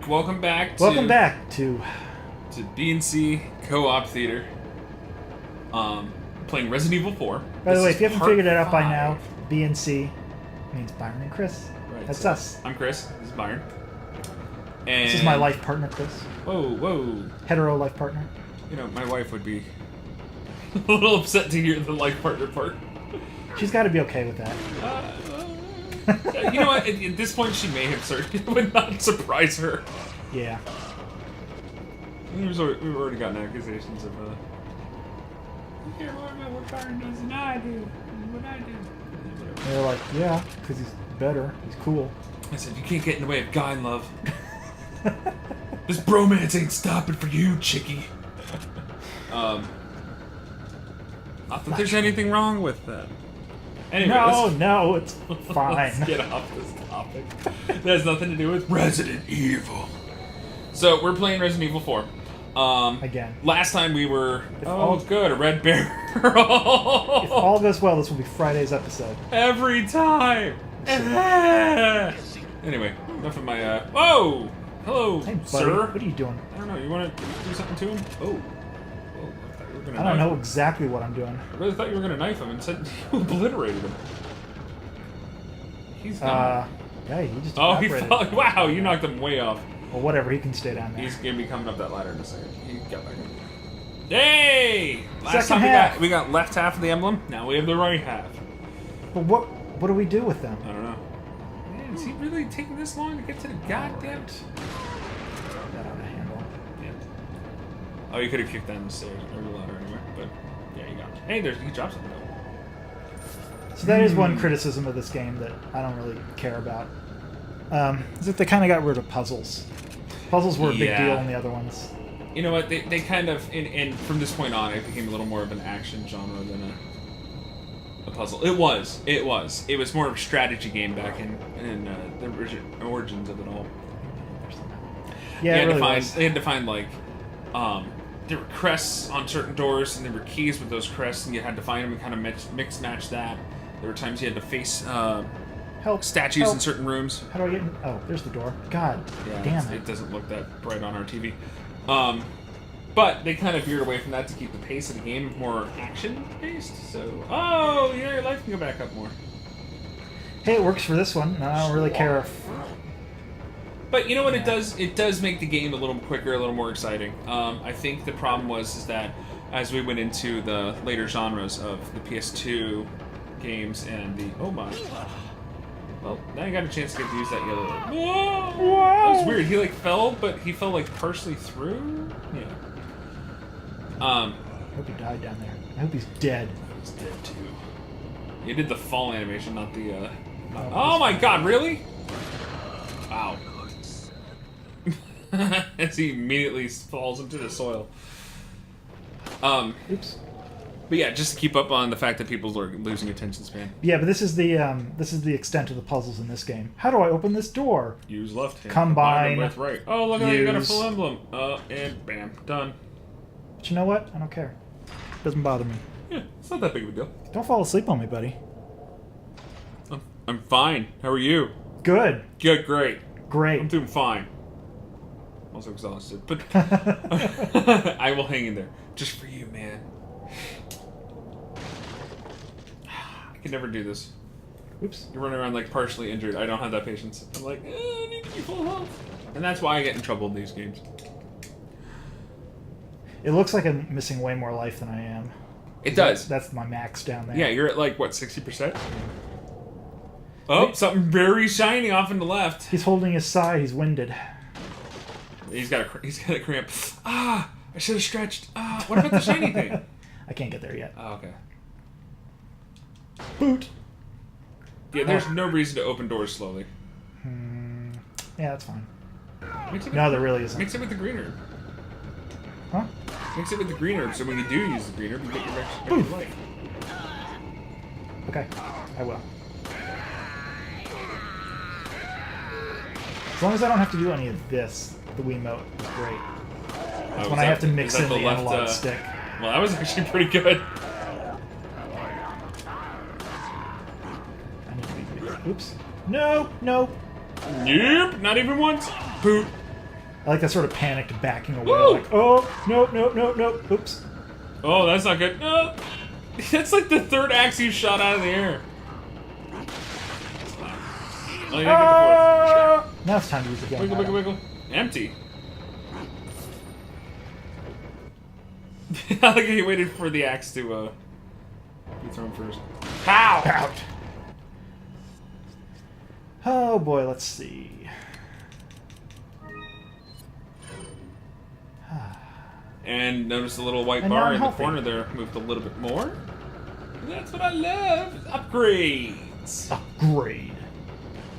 Welcome back to B&C Co-op Theater. Playing Resident Evil 4. By the way, if you haven't figured it out by 5. now, B&C means Byron and Chris. Right, That's so us. I'm Chris. This is Byron. And This is my life partner, Chris. Whoa. Hetero life partner. You know, my wife would be a little upset to hear the life partner part. She's got to be okay with that. You know what? At this point, she may have started. It would not surprise her. Yeah. We've already gotten accusations of, you care more about what Byron does than I do. What I do. And they're like, yeah, because he's better. He's cool. I said, you can't get in the way of guy love. This bromance ain't stopping for you, chickie. Not that there's anything wrong with that. Anyway, no, it's fine. Let's get off this topic. That has nothing to do with Resident Evil. So, we're playing Resident Evil 4. Again. Last time we were... good, a red barrel. If all goes well, this will be Friday's episode. Every time! Anyway, enough of my, Whoa! Hello, Hey, buddy, sir. what are you doing? I don't know, you want to do something to him? Oh, I thought you were gonna I don't knife know him. exactly what I'm doing. I really thought you were going to knife him and said you obliterated him. He's gone. Yeah, he just Oh, he evaporated. fell. Wow, you knocked him way off. Well, whatever, he can stay down there. He's going to be coming up that ladder in a second. He got back in. Hey! Last Second time half. we got left half of the emblem. Now we have the right half. But what do we do with them? I don't know. Man, is he really taking this long to get to the goddamn... That ought to handle. Yeah. Oh, you could have kicked down the stairs or the ladder anyway, but yeah, you got it. Hey, he dropped something though. So that is one criticism of this game that I don't really care about. Is that they kind of got rid of puzzles. Puzzles were a big deal in the other ones. You know what? They kind of, and from this point on, it became a little more of an action genre than a puzzle. It was. It was more of a strategy game back in the origins of it all. Yeah, it really was. They had to find like, there were crests on certain doors, and there were keys with those crests, and you had to find them and kind of mix match that. There were times you had to face statues in certain rooms. How do I get in? Oh, there's the door. God damn it. It doesn't look that bright on our TV. But they kind of veered away from that to keep the pace of the game more action-based. So, yeah, your life can go back up more. Hey, it works for this one. And I don't really care if... But you know what it does? It does make the game a little quicker, a little more exciting. I think the problem is that as we went into the later genres of the PS2 games and the... Oh my... Well, now I got a chance to get to use that yellow. Whoa! That was weird. He fell, but he fell partially through. Yeah. I hope he died down there. I hope he's dead. He's dead too. You did the fall animation, not the. Oh my God! Really? Wow. As he immediately falls into the soil. Oops. But yeah, just to keep up on the fact that people are losing attention span. Yeah, but this is the extent of the puzzles in this game. How do I open this door? Use left hand. Combine with right. Oh, look at that! You got a full emblem. And bam, done. But you know what? I don't care. Doesn't bother me. Yeah, it's not that big of a deal. Don't fall asleep on me, buddy. I'm fine. How are you? Good. Good, great. Great. I'm doing fine. Also exhausted, but I will hang in there just for you, man. I can never do this. Oops. You're running around like partially injured. I don't have that patience. I'm like, I need to be full health. And that's why I get in trouble in these games. It looks like I'm missing way more life than I am. It does. That's my max down there. Yeah, you're at like, what, 60%? Oh, something very shiny off in the left. He's holding his side. He's winded. He's got a cramp. I should have stretched. What about the shiny thing? I can't get there yet. Oh, okay. Boot. Yeah, there's no reason to open doors slowly. Yeah, that's fine. No, there really isn't. Mix it with the green herb. Huh? Mix it with the green herb, so when you do use the green herb, you get your extra life. Okay, I will. As long as I don't have to do any of this, the Wiimote is great. That's when I have to mix in the analog stick. Well, that was actually pretty good. I need to be... Oops. No, no. Nope, not even once. Boot. I like that sort of panicked backing away. Woo! Like, oh, no, no, no, no. Oops. Oh, that's not good. No. That's like the third axe you shot out of the air. Oh, Now it's time to use the gun. Wiggle, wiggle, wiggle. Empty. I like he waited for the axe to be thrown first. Pow! Out. Oh boy, let's see. And notice the little white And bar now I'm in the healthy. corner there moved a little bit more. That's what I love. Is upgrades. Upgrade.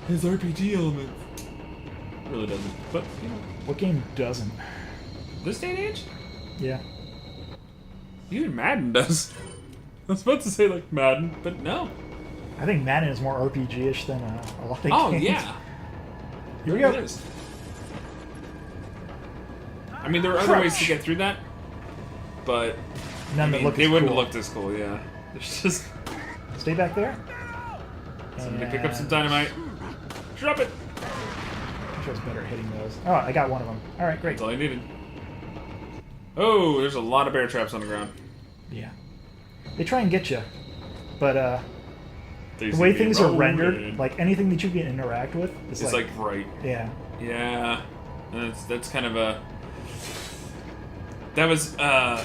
His RPG elements. Really doesn't, but you know. What game doesn't? This day and age, Yeah. even Madden does. I was about to say like Madden, but no. I think Madden is more RPG-ish than a lot of Oh games. yeah. Here we It go. is. I mean, there are other ways to get through that, but None I that mean, look they as wouldn't cool. have looked as cool. Yeah. There's just Stay back there. somebody pick up some dynamite. Drop it. I wish I was better at hitting those. Oh, I got one of them. All right, great. That's all I needed. Oh, there's a lot of bear traps on the ground. Yeah. They try and get you, but They the seem way to be things are rolling. rendered, like anything that you can interact with, is It's like right. yeah. Yeah, and that's kind of a. That was I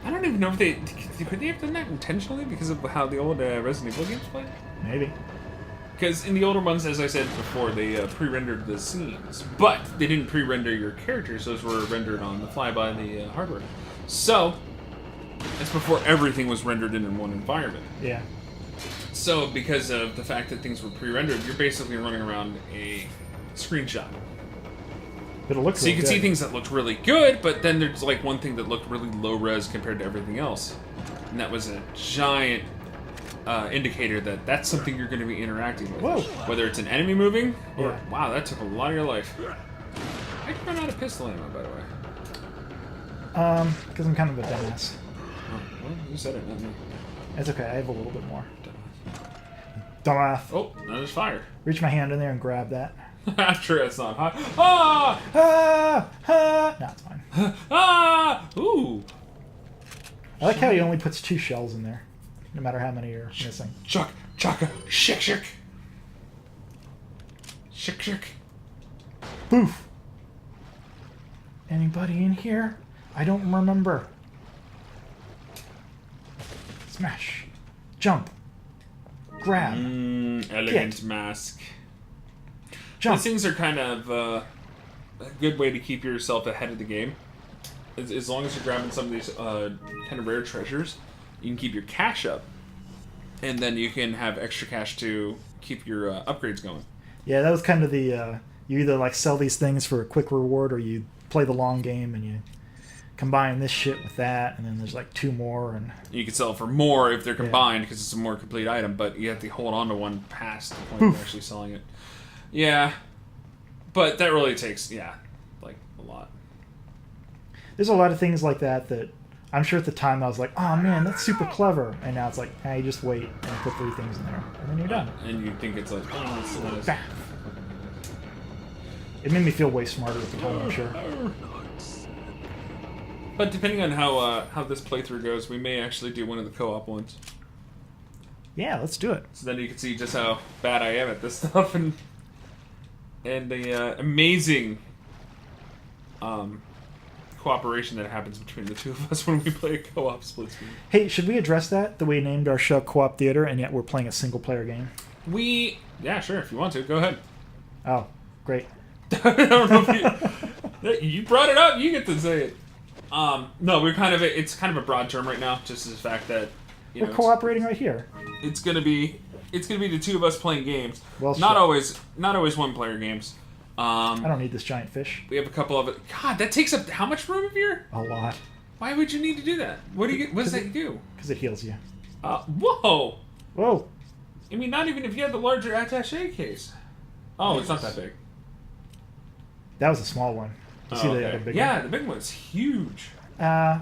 don't even know if could they have done that intentionally because of how the old Resident Evil games played. Maybe. Because in the older ones, as I said before, they pre-rendered the scenes, but they didn't pre-render your characters. Those were rendered on the fly by the hardware. So it's before everything was rendered in one environment. Yeah. So because of the fact that things were pre-rendered, you're basically running around a screenshot. But it looks So you really can see good. things that looked really good, but then there's like one thing that looked really low res compared to everything else, and that was a giant indicator that that's something you're going to be interacting with. Whoa. Whether it's an enemy moving, or Yeah. wow, that took a lot of your life. I can run out of pistol ammo, by the way. Because I'm kind of a dumbass. Oh, well, you said it, not me. It's okay. I have a little bit more. Dumbass. Oh, now there's fire. Reach my hand in there and grab that. I'm sure that's not hot. Ah! Ah! Ah! No, it's fine. Ah! Ooh! I like how he only puts 2 shells in there, no matter how many you're missing. Chuck, chaka, shik, shik. Shik, shik. Boof! Anybody in here? I don't remember. Smash. Jump. Grab. Elegant Get. mask. Jump. These things are kind of a good way to keep yourself ahead of the game. As long as you're grabbing some of these kind of rare treasures, you can keep your cash up. And then you can have extra cash to keep your upgrades going. Yeah, that was kind of the... you either like sell these things for a quick reward or you play the long game and you combine this shit with that, and then there's like 2 more. And You can sell it for more if they're combined because it's a more complete item, but you have to hold on to one past the point of actually selling it. Yeah, but that really takes, like a lot. there's a lot of things like that that I'm sure at the time I was like, oh man, that's super clever. And now it's like, hey, just wait and put 3 things in there, and then you're done. And you think it's like, oh, it's not as... Bah. It made me feel way smarter at the time, I'm sure. But depending on how this playthrough goes, we may actually do one of the co-op ones. Yeah, let's do it. So then you can see just how bad I am at this stuff, and the amazing cooperation that happens between the two of us when we play a co-op split screen. Hey, should we address that? The way we named our show Co-op Theater, and yet we're playing a single-player game? Yeah, sure, if you want to, go ahead. Oh, great. I don't know if you brought it up, you get to say it. No, it's kind of a broad term right now, just as the fact that We're cooperating right here. it's gonna be the two of us playing games. Well, not shit. always one player games. I don't need this giant fish. We have a couple of it. God, that takes up how much room of your? A lot. Why would you need to do that? What does that do? Because it heals you. Whoa! Whoa. I mean, not even if you had the larger attaché case. Oh, it's not that big. That was a small one. You see the other big yeah, one? the big one's huge. I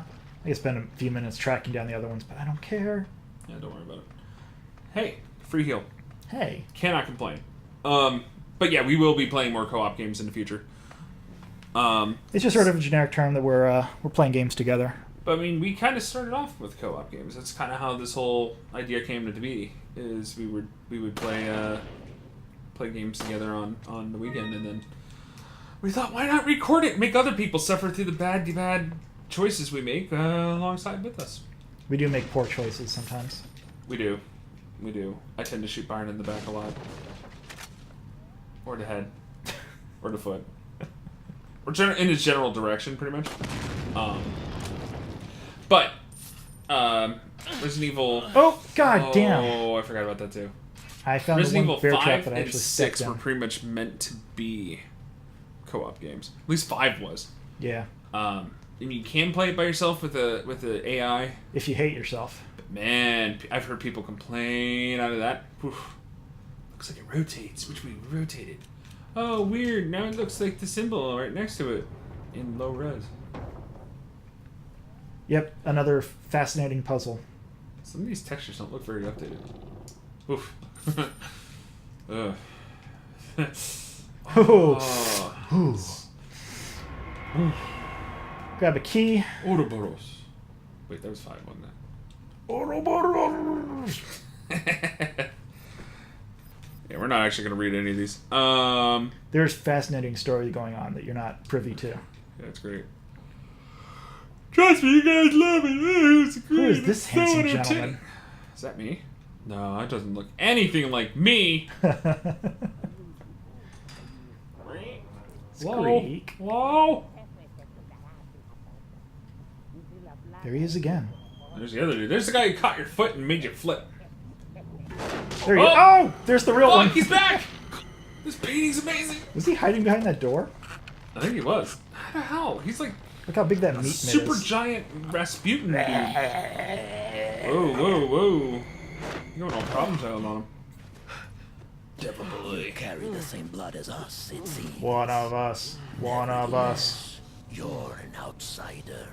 spent a few minutes tracking down the other ones, but I don't care. Yeah, don't worry about it. Hey, free heal. Hey. Cannot complain. But yeah, we will be playing more co-op games in the future. It's just sort of a generic term that we're playing games together. But I mean, we kind of started off with co-op games. That's kind of how this whole idea came to be. Is we would play games together on the weekend, and then we thought, why not record it and make other people suffer through the bad choices we make alongside with us. We do make poor choices sometimes. We do. I tend to shoot Byron in the back a lot. Or the head. Or the foot. Or in his general direction, pretty much. But Resident Evil... Oh, god damn. Oh, I forgot about that too. I found Resident one Evil bear 5 trap that I and actually 6 stepped were in. pretty much meant to be co-op games. At least 5 was. Yeah. And you can play it by yourself with the AI. If you hate yourself. But man, I've heard people complain out of that. Oof. Looks like it rotates. Which way we rotated? Oh, weird. Now it looks like the symbol right next to it in low res. Yep, another fascinating puzzle. Some of these textures don't look very updated. Oof. Ugh. Oh. Ooh. Grab a key. Ouroboros. Wait, that was 5, wasn't it? Ouroboros. Yeah, we're not actually going to read any of these. There's fascinating story going on that you're not privy to. Yeah, it's great. Trust me, you guys love it. It's great. Who is this It's handsome entertaining. gentleman? Is that me? No, that doesn't look anything like me. Squeak. Whoa. There he is again. There's the other dude. There's the guy who caught your foot and made you flip. There he is. Oh, there's the real Look, one. he's back. This painting's amazing. Was he hiding behind that door? I think he was. How the hell? He's like Look how big that meat mitt super is. giant Rasputin dude. Whoa. You got no problem child on him. Devil boy. Carry the same blood as us, it seems. One of us. One of us. You're an outsider.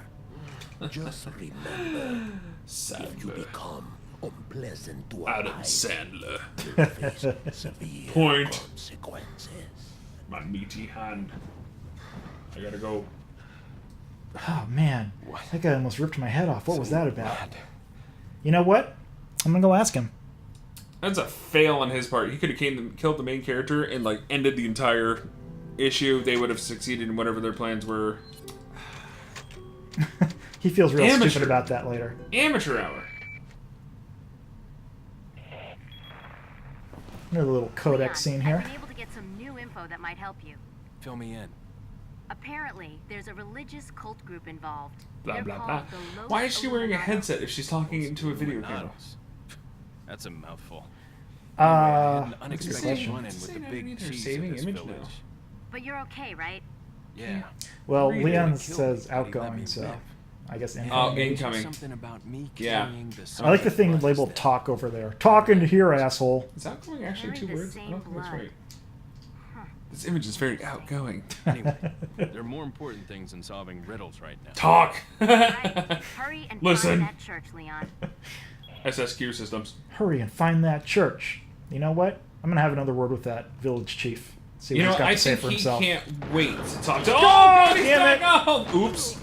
Just remember, if you Sandler. become unpleasant to Adam abide, Sandler. you'll face severe Point. consequences. My meaty hand. I gotta go. Oh, man. That guy almost ripped my head off. What was that about? You know what? I'm going to go ask him. That's a fail on his part. He could have killed the main character and like ended the entire issue. They would have succeeded in whatever their plans were. He feels real Amateur. stupid about that later. Amateur hour. Another little codex scene I've here. been able to get some new info that might help you. Fill me in. Apparently, there's a religious cult group involved. Blah They're blah blah. called the Los Why is she wearing a Illuminados. headset if she's talking into a video camera? Illuminados. That's a mouthful. Uh, An that's a good unexpected question. run-in with Say the no big need her cheese saving of this image village. now. But you're okay, right? Yeah. Well, Read it. Leon Killed says me, but he let outgoing, me so live. I guess Oh, incoming. incoming. Something about me Yeah. carrying the I like the thing blood labeled instead. talk over there. Talk into here, asshole. Is outgoing actually Carry 2 the words? I same don't think that's blood. right. This image is very outgoing. Anyway, there are more important things than solving riddles right now. Talk! Right. Hurry and Listen. find that church, Leon. SSQ systems. Hurry and find that church. You know what? I'm going to have another word with that village chief. See what You know, he's got I to say think for he himself. can't wait to talk to. God God, he's damn back up! Oops.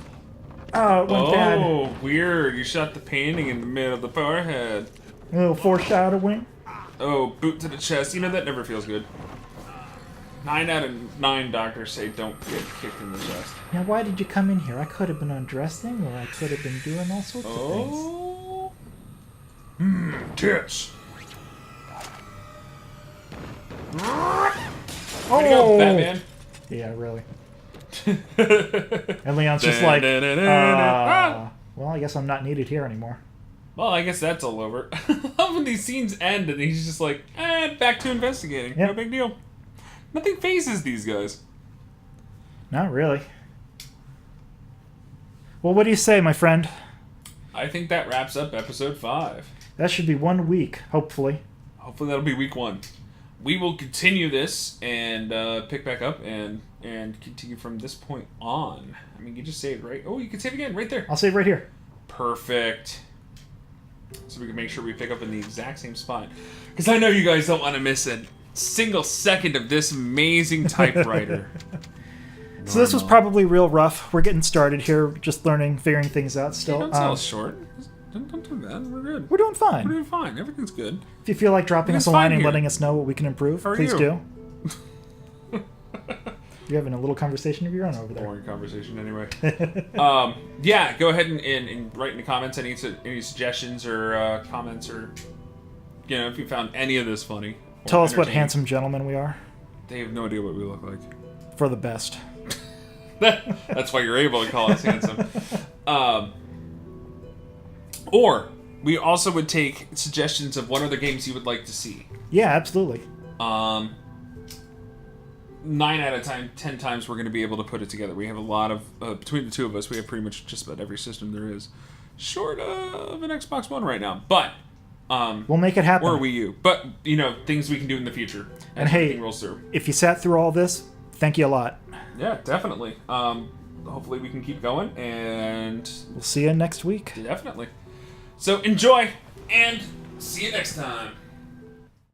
Oh, it went bad. Oh, weird. You shot the painting in the middle of the forehead. A little foreshadowing. Oh, boot to the chest. You know, that never feels good. 9 out of 9 doctors say don't get kicked in the chest. Now, why did you come in here? I could have been undressing, or I could have been doing all sorts of things. Oh. Tits. Way to go, Batman. Yeah, really. And Leon's just like, well, I guess I'm not needed here anymore. Well, I guess that's all over. I love when these scenes end and he's just like, back to investigating. Yep. No big deal. Nothing phases these guys. Not really. Well, what do you say, my friend? I think that wraps up episode 5. That should be 1 week, hopefully. Hopefully that'll be week 1. we will continue this and pick back up and continue from this point on. I mean, you just saved, right? Oh, you can save again right there. I'll save right here. Perfect. So we can make sure we pick up in the exact same spot. Because I know you guys don't want to miss a single second of this amazing typewriter. So this was probably real rough. We're getting started here, just learning, figuring things out still. Don't sell us short. Don't do that. We're good. We're doing fine. We're doing fine. Everything's good. If you feel like dropping us a Everything's line fine and here. letting us know what we can improve, How are please you? do. You're having a little conversation of your own over there. Boring conversation anyway. Yeah, go ahead and write in the comments any suggestions or comments or, if you found any of this funny. or Tell us what entertaining. handsome gentlemen we are. They have no idea what we look like. For the best. That's why you're able to call us handsome. Or we also would take suggestions of what other games you would like to see. Yeah, absolutely. 9 out of 10 times we're going to be able to put it together. We have a lot of between the two of us, we have pretty much just about every system there is, short of an Xbox One right now. But We'll make it happen. or Wii U. But things we can do in the future. And as hey, everything rolls through. if you sat through all this, thank you a lot. Yeah, definitely. Hopefully we can keep going, and We'll see you next week. definitely. So enjoy, and see you next time.